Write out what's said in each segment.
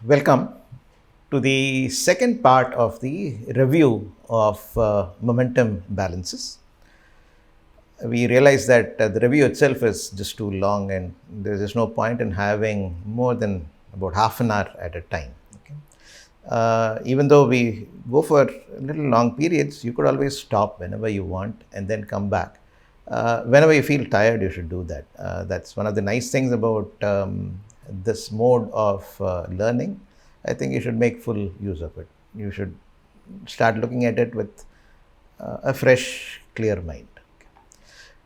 Welcome to the second part of the review of momentum balances. We realize that the review itself is just too long and there's just no point in having more than about half an hour at a time. Okay? Even though we go for little long periods, you could always stop whenever you want and then come back. Whenever you feel tired, you should do that. That's one of the nice things about this mode of learning. I think you should make full use of it. You should start looking at it with a fresh, clear mind.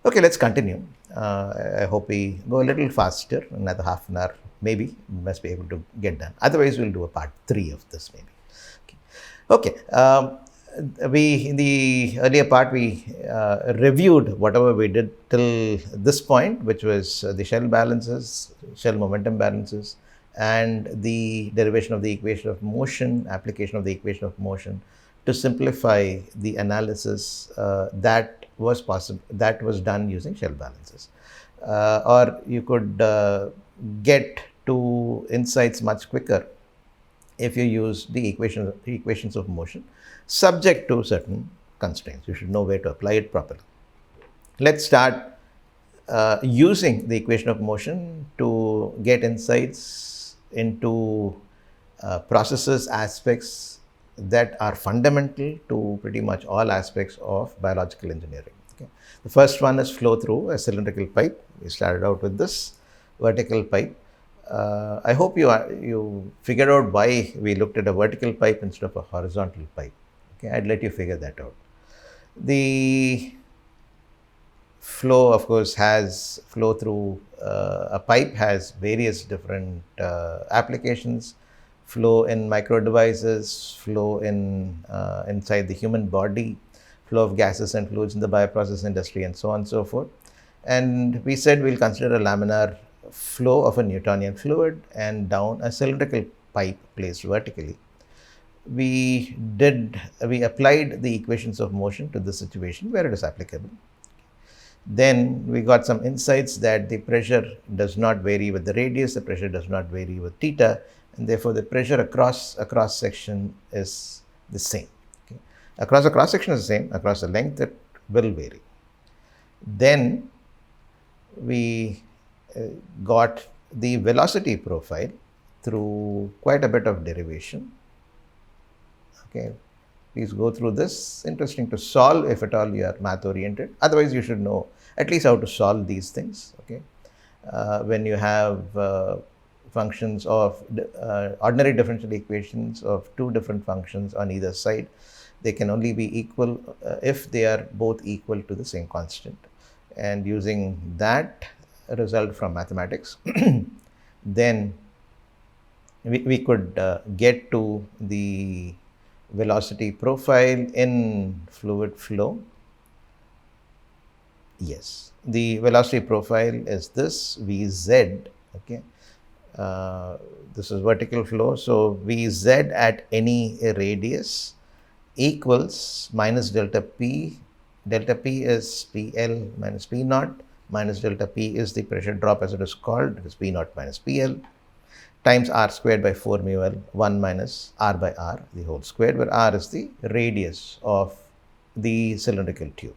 Okay, let's continue. I hope we go a little faster, another half an hour, maybe, we must be able to get done. Otherwise, we'll do a part three of this, maybe. Okay. We in the earlier part we reviewed whatever we did till this point, which was the shell balances, shell momentum balances, and the derivation of the equation of motion, application of the equation of motion to simplify the analysis that was possible, that was done using shell balances, or you could get to insights much quicker if you use the equations of motion subject to certain constraints. You should know where to apply it properly. Let's start using the equation of motion to get insights into processes, aspects that are fundamental to pretty much all aspects of biological engineering. Okay. The first one is flow through a cylindrical pipe. We started out with this vertical pipe. I hope you figured out why we looked at a vertical pipe instead of a horizontal pipe. Okay, I'd let you figure that out. The flow, of course, has flow through a pipe has various different applications. Flow in micro devices, flow in inside the human body, flow of gases and fluids in the bioprocess industry, and so on and so forth. And we said we'll consider a laminar flow of a Newtonian fluid and down a cylindrical pipe placed vertically. We applied the equations of motion to this situation where it is applicable. Then we got some insights that the pressure does not vary with the radius, the pressure does not vary with theta, and therefore the pressure across a cross section is the same. Okay. Across a cross section is the same, across the length it will vary. Then we got the velocity profile through quite a bit of derivation. Okay, please go through this. Interesting to solve if at all you are math oriented. Otherwise, you should know at least how to solve these things. Okay, when you have functions of ordinary differential equations of two different functions on either side, they can only be equal if they are both equal to the same constant. And using that result from mathematics, then we could get to the velocity profile in fluid flow. Yes, the velocity profile is this Vz. Okay, this is vertical flow. So Vz at any radius equals minus delta P. Delta P is PL minus P naught, minus delta P is the pressure drop as it is called, it is P naught minus PL, times r squared by 4 mu L, 1 minus r by r, the whole squared, where r is the radius of the cylindrical tube.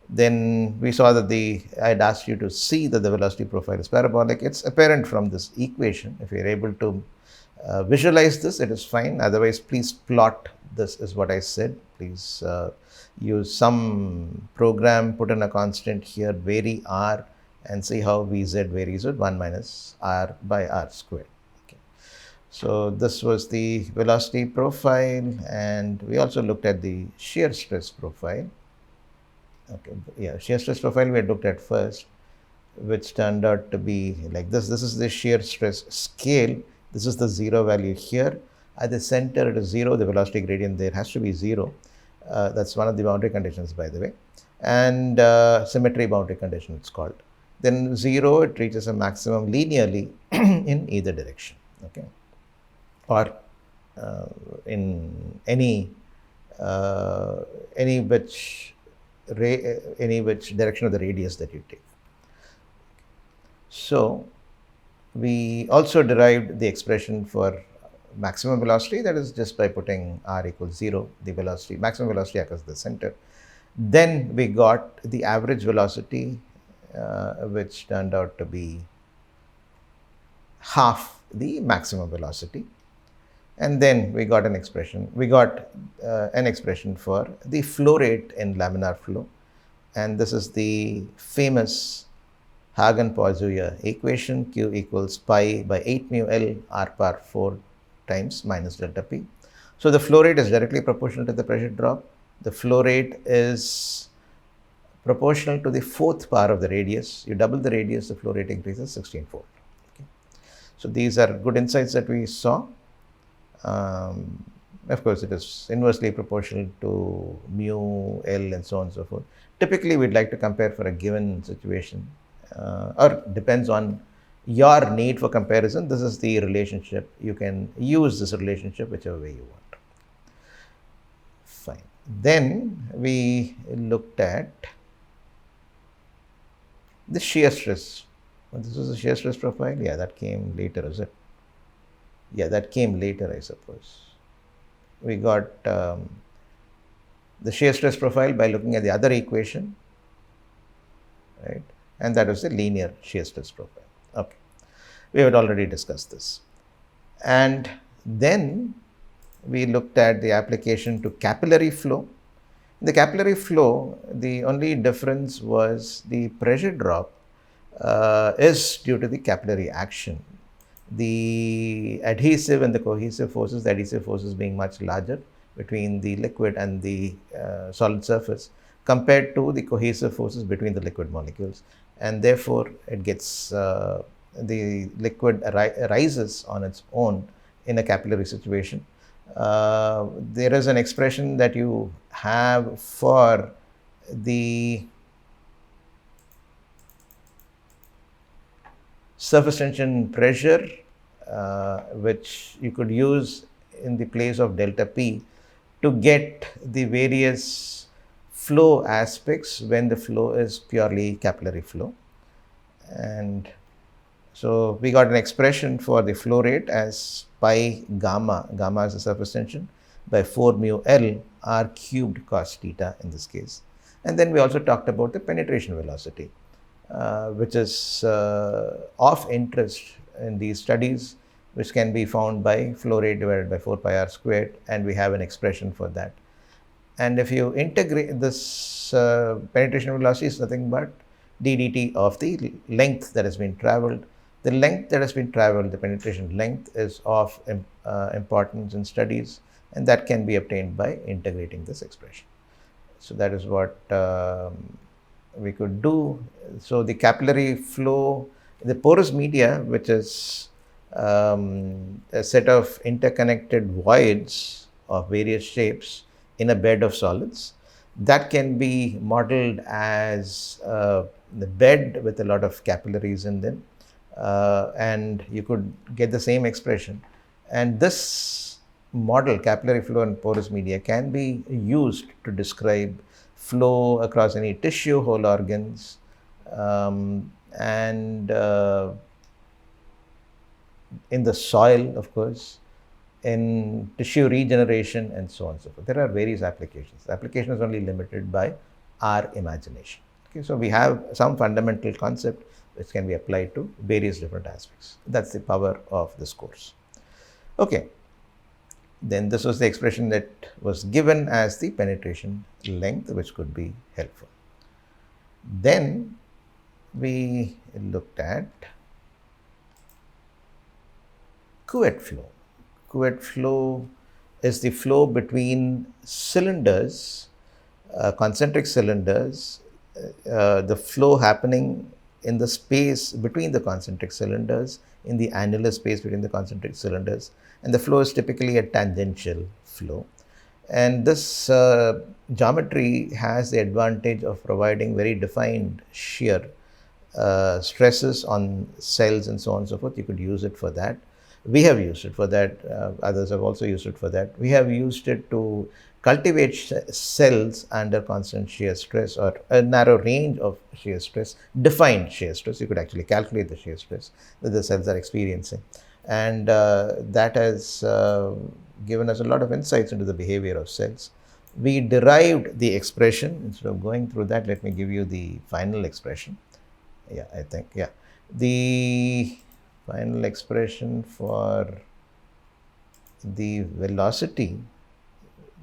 Then we saw that I had asked you to see that the velocity profile is parabolic. It's apparent from this equation. If you're able to visualize this, it is fine. Otherwise, please plot this, is what I said. Please use some program, put in a constant here, vary r, and see how Vz varies with 1 minus r by r squared. Okay. So this was the velocity profile, and we also looked at the shear stress profile. Okay, yeah, shear stress profile we had looked at first, which turned out to be like this. This is the shear stress scale. This is the zero value here. At the center it is 0, the velocity gradient there has to be 0. That's one of the boundary conditions, by the way. And symmetry boundary condition it's called. Then 0, it reaches a maximum linearly in either direction. Okay, or in any which direction of the radius that you take. So We also derived the expression for maximum velocity, that is just by putting r equals 0, the velocity, maximum velocity occurs at the center. Then we got the average velocity, which turned out to be half the maximum velocity. And then we got an expression, for the flow rate in laminar flow. And this is the famous Hagen-Poiseuille equation, Q equals pi by 8 mu L r power 4 times minus delta P. So the flow rate is directly proportional to the pressure drop. The flow rate is proportional to the fourth power of the radius. You double the radius, the flow rate increases 16-fold. Okay. So these are good insights that we saw. Of course, it is inversely proportional to mu, L, and so on and so forth. Typically, we'd like to compare for a given situation, or depends on your need for comparison. This is the relationship. You can use this relationship whichever way you want. Fine. Then we looked at the shear stress. Well, this was a shear stress profile. Yeah, that came later, is it? Yeah, that came later, I suppose. We got the shear stress profile by looking at the other equation, right? And that was the linear shear stress profile. Okay, we had already discussed this. And then we looked at the application to capillary flow. In the capillary flow, the only difference was the pressure drop is due to the capillary action. The adhesive and the cohesive forces, the adhesive forces being much larger between the liquid and the solid surface compared to the cohesive forces between the liquid molecules, and therefore it gets the liquid rises on its own in a capillary situation. There is an expression that you have for the surface tension pressure, which you could use in the place of delta P to get the various flow aspects when the flow is purely capillary flow. And so we got an expression for the flow rate as pi gamma, gamma is the surface tension, by 4 mu L r cubed cos theta in this case. And then we also talked about the penetration velocity, which is of interest in these studies, which can be found by flow rate divided by 4 pi r squared, and we have an expression for that. And if you integrate this penetration velocity is nothing but d dt of the length that has been traveled. The length that has been traveled, the penetration length, is of importance in studies, and that can be obtained by integrating this expression. So that is what we could do. So the capillary flow, the porous media, which is a set of interconnected voids of various shapes in a bed of solids, that can be modeled as the bed with a lot of capillaries in them, and you could get the same expression. And this model, capillary flow in porous media, can be used to describe flow across any tissue, whole organs, and in the soil, of course, in tissue regeneration, and so on and so forth. There are various applications. The application is only limited by our imagination. Okay, so we have some fundamental concept which can be applied to various different aspects. That's the power of this course. Okay, then this was the expression that was given as the penetration length, which could be helpful. Then we looked at Couette flow. Couette flow is the flow between cylinders, concentric cylinders, the flow happening in the space between the concentric cylinders, in the annular space between the concentric cylinders, and the flow is typically a tangential flow. And this geometry has the advantage of providing very defined shear stresses on cells and so on and so forth. You could use it for that. We have used it for that. Others have also used it for that. We have used it to cultivate cells under constant shear stress or a narrow range of shear stress, defined shear stress. You could actually calculate the shear stress that the cells are experiencing. And that has given us a lot of insights into the behavior of cells. We derived the expression. Instead of going through that, let me give you the final expression. Yeah, I think, yeah. The final expression for the velocity,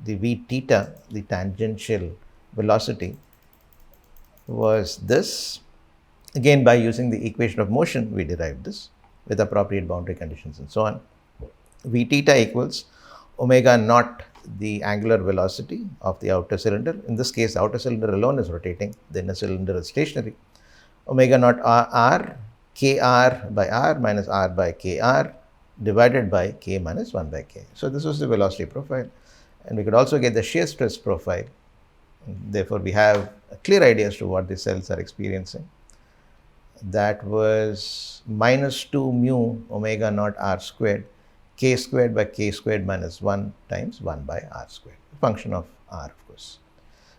the v theta, the tangential velocity, was this. Again, by using the equation of motion, we derived this with appropriate boundary conditions and so on. V theta equals omega naught, the angular velocity of the outer cylinder. In this case, the outer cylinder alone is rotating, the inner cylinder is stationary. Omega naught r, kr by r minus r by kr divided by k minus 1 by k. So this was the velocity profile. And we could also get the shear stress profile. Therefore, we have a clear idea as to what the cells are experiencing. That was minus 2 mu omega naught r squared, k squared by k squared minus 1 times 1 by r squared, function of r, of course.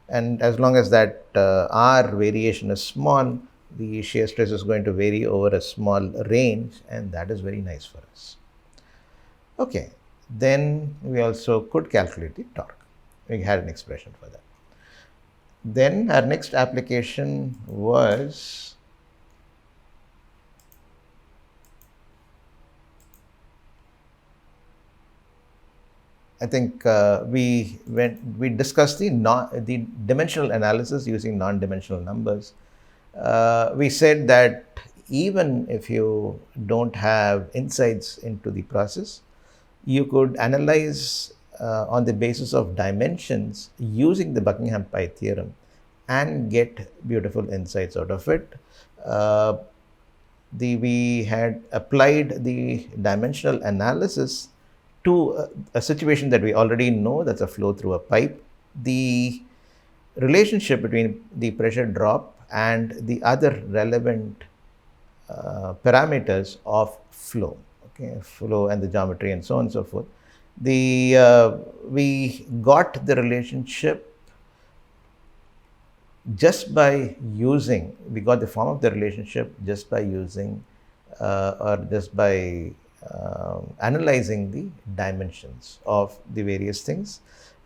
And as long as that r variation is small, the shear stress is going to vary over a small range, and that is very nice for us. Okay, then we also could calculate the torque. We had an expression for that. Then our next application was I think we discussed the dimensional analysis using non-dimensional numbers. We said that even if you don't have insights into the process, you could analyze on the basis of dimensions using the Buckingham Pi theorem and get beautiful insights out of it. We had applied the dimensional analysis to a situation that we already know, that's a flow through a pipe. The relationship between the pressure drop and the other relevant parameters of flow, okay, flow and the geometry and so on and so forth. We got the relationship just by using, we got the form of the relationship just by using or just by analyzing the dimensions of the various things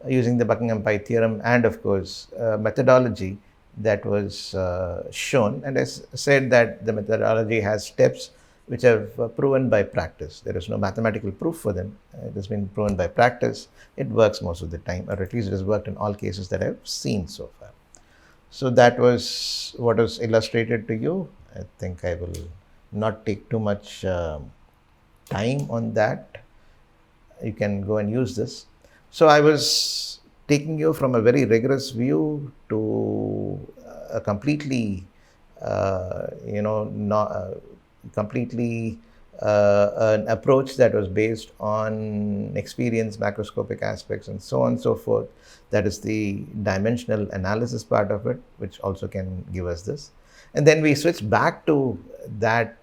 using the Buckingham Pi theorem and of course methodology that was shown. And I said that the methodology has steps which have proven by practice. There is no mathematical proof for them. It has been proven by practice. It works most of the time, or at least it has worked in all cases that I have seen so far. So that was what was illustrated to you. I think I will not take too much time on that. You can go and use this. So I was taking you from a very rigorous view to a completely, completely an approach that was based on experience, macroscopic aspects, and so on and so forth. That is the dimensional analysis part of it, which also can give us this. And then we switch back to that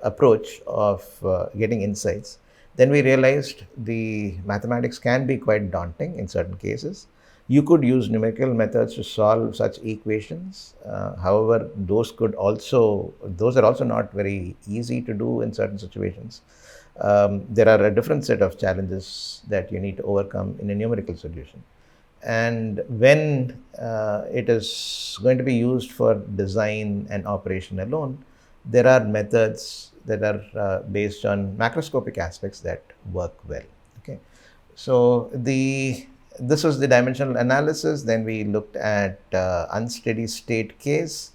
approach of getting insights. Then we realized the mathematics can be quite daunting in certain cases. You could use numerical methods to solve such equations. However, those are also not very easy to do in certain situations. There are a different set of challenges that you need to overcome in a numerical solution. And when it is going to be used for design and operation alone, there are methods that are based on macroscopic aspects that work well. Okay, so this was the dimensional analysis. Then we looked at unsteady state case,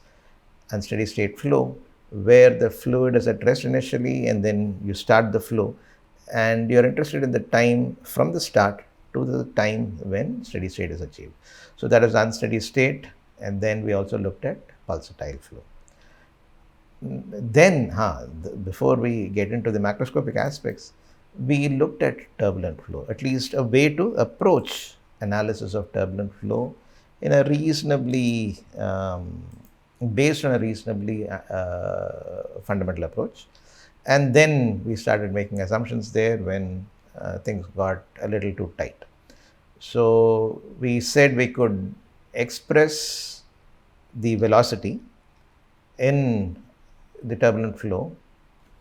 unsteady state flow, where the fluid is at rest initially and then you start the flow, and you're interested in the time from the start to the time when steady state is achieved. So that is unsteady state. And then we also looked at pulsatile flow. Then, before we get into the macroscopic aspects, we looked at turbulent flow, at least a way to approach analysis of turbulent flow in a reasonably, based on a reasonably fundamental approach. And then we started making assumptions there when things got a little too tight. So we said we could express the velocity in the turbulent flow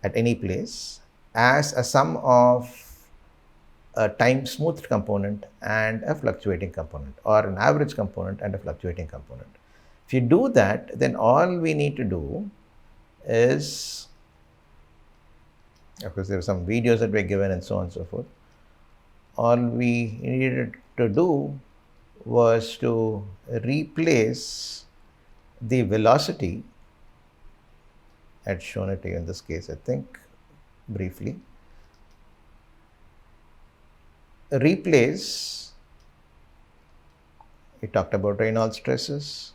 at any place as a sum of a time smoothed component and a fluctuating component, or an average component and a fluctuating component. If you do that, then all we need to do is, of course, there are some videos that were given and so on and so forth. All we needed to do was to replace the velocity. I had shown it to you in this case, I think, briefly. Replace, we talked about Reynolds stresses,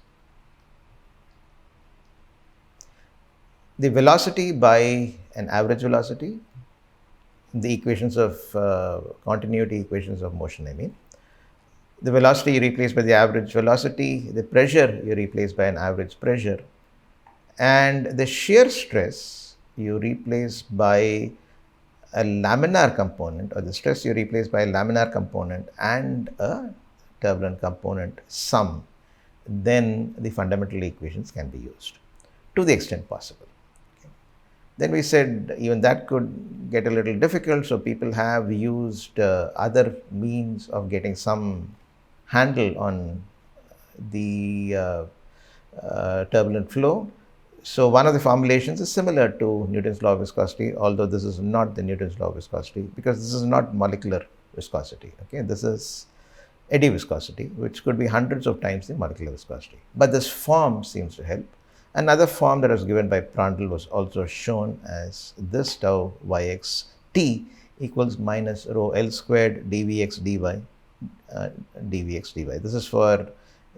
the velocity by an average velocity, the equations of continuity equations of motion, I mean. The velocity you replace by the average velocity, the pressure you replace by an average pressure, and the shear stress you replace by a laminar component, or the stress you replace by a laminar component and a turbulent component sum. Then the fundamental equations can be used to the extent possible. Then we said even that could get a little difficult, so people have used other means of getting some handle on the turbulent flow. So one of the formulations is similar to Newton's law of viscosity, although this is not the Newton's law of viscosity, because this is not molecular viscosity. Okay, this is eddy viscosity, which could be hundreds of times the molecular viscosity. But this form seems to help. Another form that was given by Prandtl was also shown as this tau yx t equals minus rho L squared dvx dy dvx dy. This is for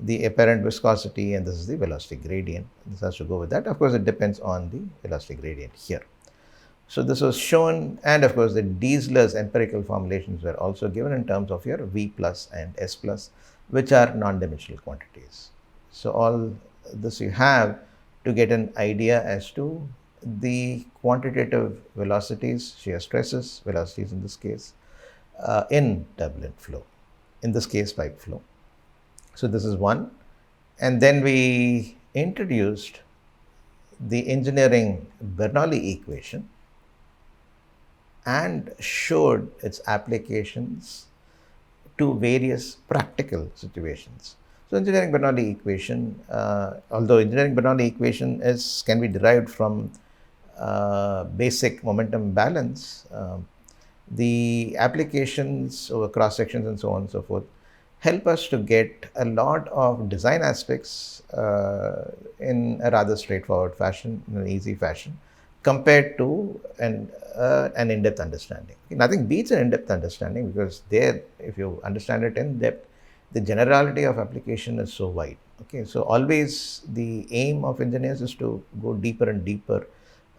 the apparent viscosity, and this is the velocity gradient. This has to go with that. Of course, it depends on the velocity gradient here. So this was shown, and of course the Diesler's empirical formulations were also given in terms of your V plus and S plus, which are non-dimensional quantities. So all this you have to get an idea as to the quantitative velocities, shear stresses, velocities in this case, in turbulent flow, in this case pipe flow. So this is one. And then we introduced the engineering Bernoulli equation and showed its applications to various practical situations. So engineering Bernoulli equation, although engineering Bernoulli equation can be derived from basic momentum balance, the applications over cross sections and so on and so forth help us to get a lot of design aspects in a rather straightforward fashion, in an easy fashion, compared to an in-depth understanding. Nothing beats an in-depth understanding, because there, if you understand it in depth, the generality of application is so wide. Okay, so always the aim of engineers is to go deeper and deeper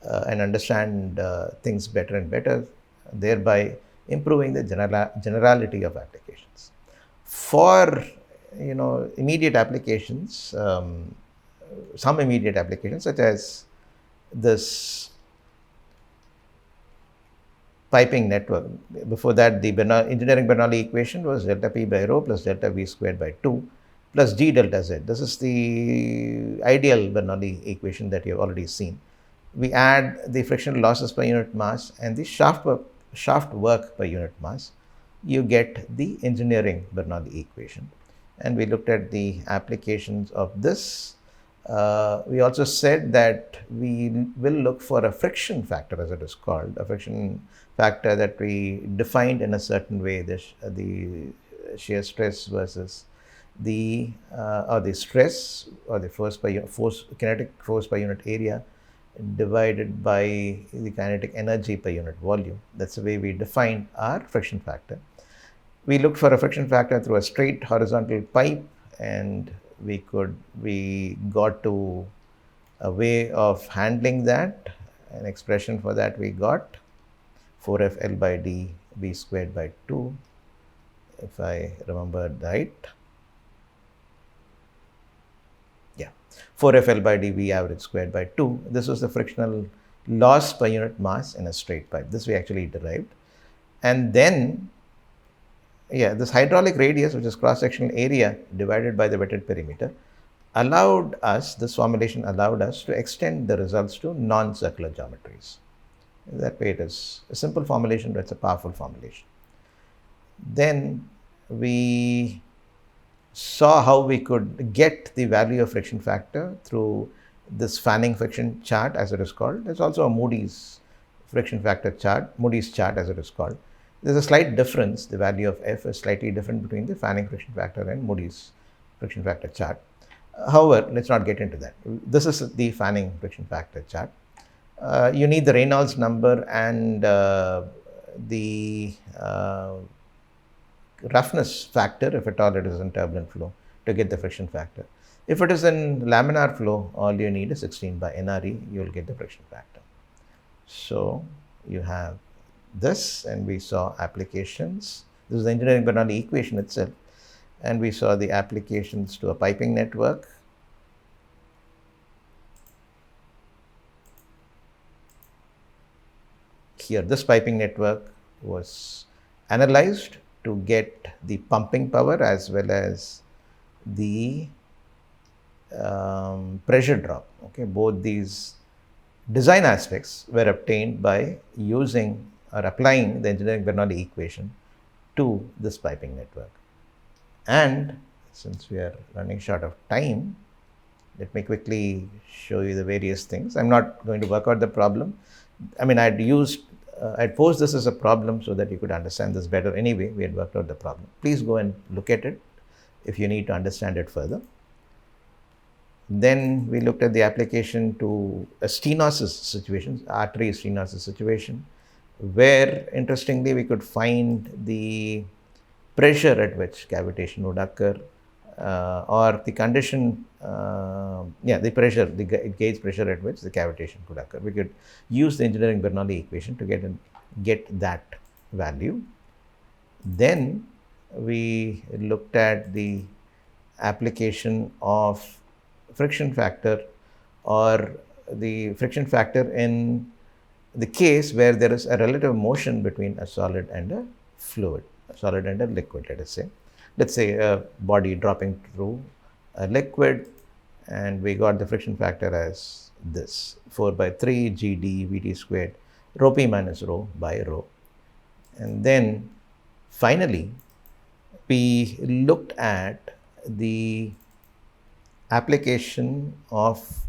and understand things better and better, thereby improving the generality of applications. For immediate applications, some immediate applications such as this piping network. Before that, the engineering Bernoulli equation was delta P by rho plus delta V squared by 2 plus G delta Z. This is the ideal Bernoulli equation that you have already seen. We add the frictional losses per unit mass and the shaft work per unit mass. You get the engineering Bernoulli equation. And we looked at the applications of this. We also said that we will look for a friction factor, as it is called, a friction factor that we defined in a certain way, the shear stress versus the stress, or the kinetic force per unit area divided by the kinetic energy per unit volume. That's the way we defined our friction factor. We looked for a friction factor through a straight horizontal pipe, and we got to a way of handling that. An expression for that we got 4f L by d V squared by 2, if I remember right. Yeah, 4f L by d V average squared by 2. This was the frictional loss per unit mass in a straight pipe. This we actually derived. And then, this hydraulic radius, which is cross-sectional area divided by the wetted perimeter, this formulation allowed us to extend the results to non-circular geometries. That way it is a simple formulation, but it's a powerful formulation. Then we saw how we could get the value of friction factor through this fanning friction chart, as it is called. There's also a Moody's friction factor chart, Moody's chart as it is called. There's a slight difference. The value of F is slightly different between the fanning friction factor and Moody's friction factor chart. However, let's not get into that. This is the fanning friction factor chart. You need the Reynolds number and the roughness factor, if at all it is in turbulent flow, to get the friction factor. If it is in laminar flow, all you need is 16 by NRE, you will get the friction factor. So you have this, and we saw applications. This is the engineering Bernoulli equation itself, and we saw the applications to a piping network. Here, this piping network was analyzed to get the pumping power as well as the pressure drop. Okay, both these design aspects were obtained by using or applying the engineering Bernoulli equation to this piping network. And since we are running short of time, let me quickly show you the various things. I'm not going to work out the problem. I mean, I'd posed this as a problem so that you could understand this better. Anyway, we had worked out the problem. Please go and look at it if you need to understand it further. Then we looked at the application to a stenosis situation, artery stenosis situation, where interestingly we could find the pressure at which cavitation would occur, or the condition, the pressure, the gauge pressure at which the cavitation could occur. We could use the engineering Bernoulli equation to get that value. Then we looked at the application of friction factor, or the friction factor in the case where there is a relative motion between a solid and a fluid, a solid and a liquid, let us say. Let's say a body dropping through a liquid, and we got the friction factor as this, 4 by 3 GD Vt squared, rho p minus rho by rho. And then finally, we looked at the application of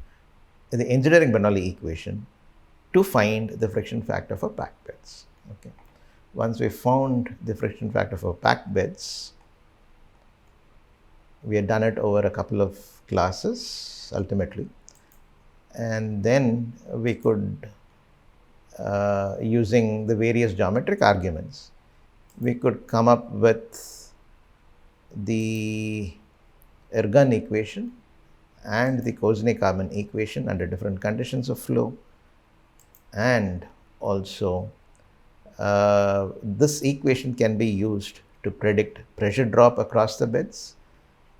the engineering Bernoulli equation to find the friction factor for packed beds. Okay. Once we found the friction factor for packed beds, we had done it over a couple of classes ultimately, and then we could, using the various geometric arguments, we could come up with the Ergun equation and the Kozeny-Karbon equation under different conditions of flow, and also this equation can be used to predict pressure drop across the beds,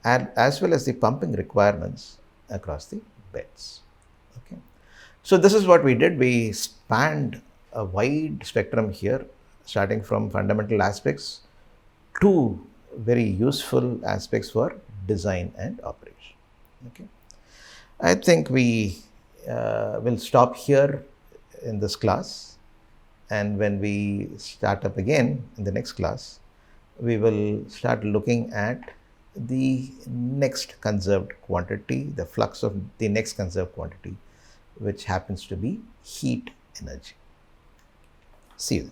and as well as the pumping requirements across the beds. Okay. So this is what we did. We spanned a wide spectrum here, starting from fundamental aspects to very useful aspects for design and operation. Okay. I think we will stop here in this class, and when we start up again in the next class, we will start looking at the next conserved quantity, the flux of the next conserved quantity, which happens to be heat energy. See you then.